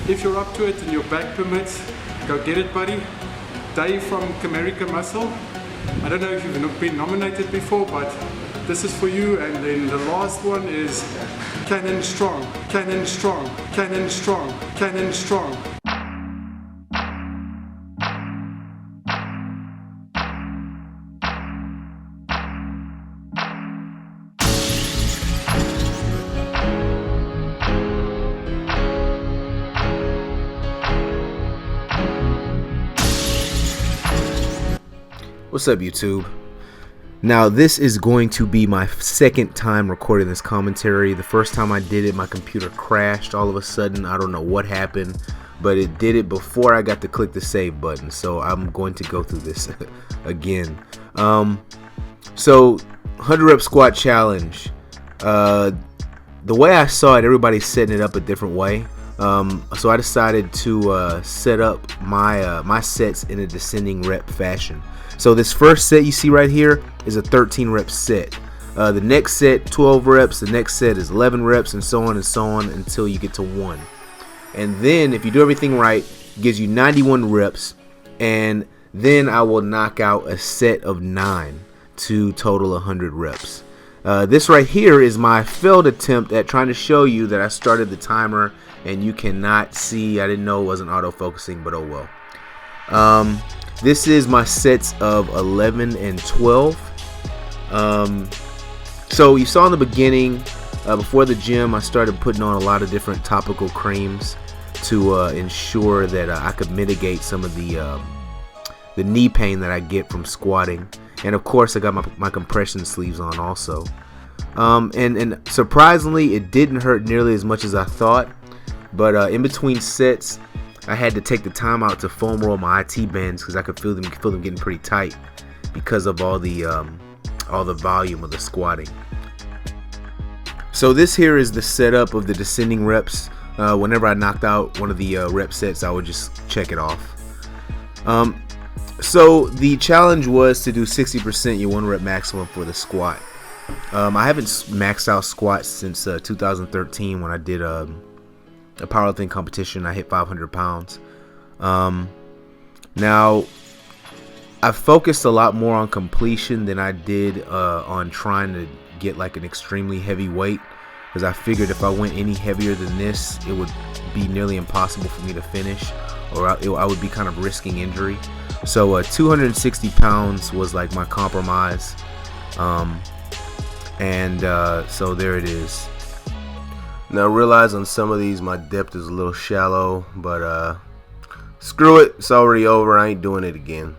If you're up to it and your back permits, go get it, buddy. Dave from Comerica Muscle. I don't know if you've been nominated before, but this is for you. And then the last one is Cannon Strong, Cannon Strong, Cannon Strong, Cannon Strong. What's up, YouTube? Now, this is going to be my second time recording this commentary. The first time I did it, my computer crashed all of a sudden. I don't know what happened, but it did it before I got to click the save button. So I'm going to go through this again. So 100 rep squat challenge. The way I saw it, everybody's setting it up a different way. So I decided to set up my sets in a descending rep fashion. So this first set you see right here is a 13 rep set. The next set, 12 reps. The next set is 11 reps, and so on until you get to 1. And then if you do everything right, it gives you 91 reps. And then I will knock out a set of 9 to total 100 reps. This right here is my failed attempt at trying to show you that I started the timer and you cannot see. I didn't know it wasn't auto-focusing, but oh well. This is my sets of 11 and 12. So you saw in the beginning, before the gym, I started putting on a lot of different topical creams to ensure that I could mitigate some of the knee pain that I get from squatting. And of course, I got my compression sleeves on also. And surprisingly, it didn't hurt nearly as much as I thought. But in between sets, I had to take the time out to foam roll my IT bands because I could feel them getting pretty tight because of all the volume of the squatting. So this here is the setup of the descending reps. Whenever I knocked out one of the rep sets, I would just check it off. So the challenge was to do 60% your 1 rep maximum for the squat. I haven't maxed out squats since 2013 when I did a powerlifting competition. I hit 500 pounds. Now, I focused a lot more on completion than I did on trying to get like an extremely heavy weight, because I figured if I went any heavier than this, it would be nearly impossible for me to finish, or I would be kind of risking injury. So 260 pounds was like my compromise. So there it is. Now I realize on some of these my depth is a little shallow, but screw it, it's already over. I ain't doing it again.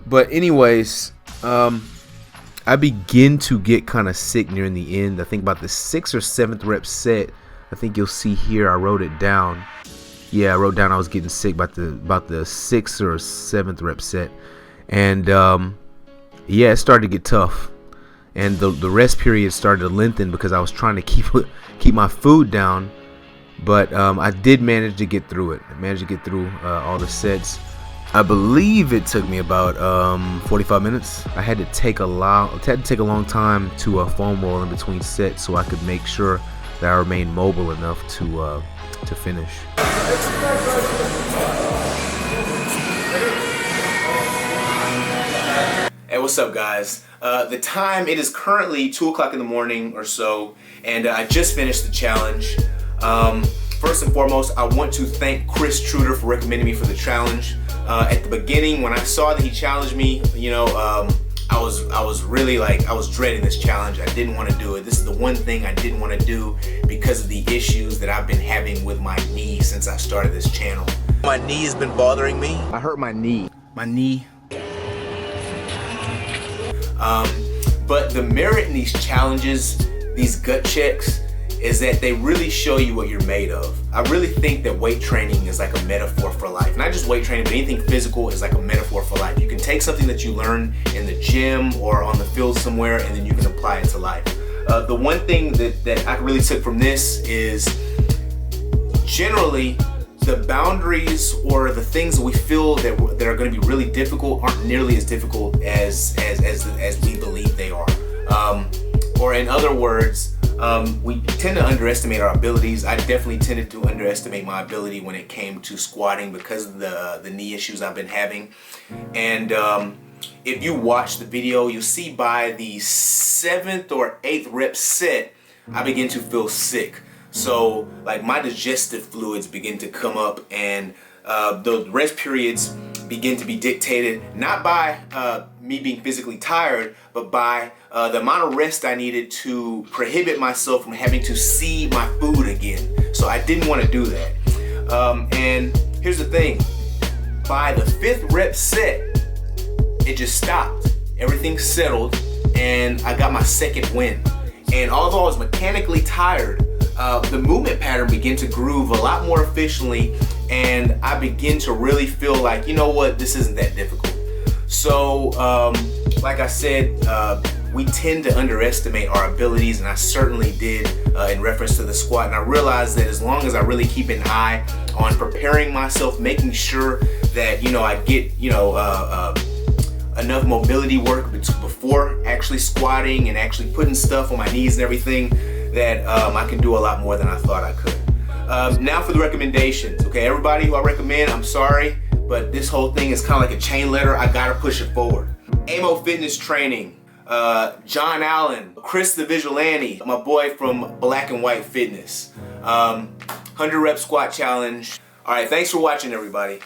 But anyways, I begin to get kind of sick near the end. I think about the 6th or 7th rep set. I think you'll see here I wrote it down. Yeah, I wrote down I was getting sick about the 6th or 7th rep set, and yeah, it started to get tough. And the rest period started to lengthen because I was trying to keep my food down. But I did manage to get through it. I managed to get through all the sets. I believe it took me about 45 minutes. I had to take a long time to foam roll in between sets so I could make sure that I remained mobile enough to finish. Hey, what's up, guys? The time, it is currently 2 o'clock in the morning or so, and I just finished the challenge. First and foremost, I want to thank Chris Truder for recommending me for the challenge. At the beginning, when I saw that he challenged me, you know, I was really like, I was dreading this challenge. I didn't want to do it. This is the one thing I didn't want to do because of the issues that I've been having with my knee since I started this channel. My knee has been bothering me. I hurt my knee. My knee. But the merit in these challenges, these gut checks, is that they really show you what you're made of. I really think that weight training is like a metaphor for life. Not just weight training, but anything physical is like a metaphor for life. You can take something that you learn in the gym or on the field somewhere, and then you can apply it to life. The one thing that I really took from this is generally the boundaries or the things that we feel that are going to be really difficult aren't nearly as difficult as we believe they are. Or in other words, we tend to underestimate our abilities. I definitely tended to underestimate my ability when it came to squatting because of the knee issues I've been having. And if you watch the video, you'll see by the 7th or 8th rep set, I begin to feel sick. So like my digestive fluids begin to come up, and the rest periods begin to be dictated not by me being physically tired, but by the amount of rest I needed to prohibit myself from having to see my food again. So I didn't want to do that. And here's the thing, by the 5th rep set, it just stopped. Everything settled, and I got my second win. And although I was mechanically tired, the movement pattern began to groove a lot more efficiently, and I begin to really feel like, you know what, this isn't that difficult. So, like I said, we tend to underestimate our abilities, and I certainly did in reference to the squat. And I realized that as long as I really keep an eye on preparing myself, making sure that, you know, I get, you know, enough mobility work before actually squatting and actually putting stuff on my knees and everything, that I can do a lot more than I thought I could. Now for the recommendations. Okay, everybody who I recommend, I'm sorry, but this whole thing is kind of like a chain letter. I gotta push it forward. AMO Fitness Training, John Allen, Chris the Vigilante, my boy from Black and White Fitness, 100 rep squat challenge. All right, thanks for watching, everybody.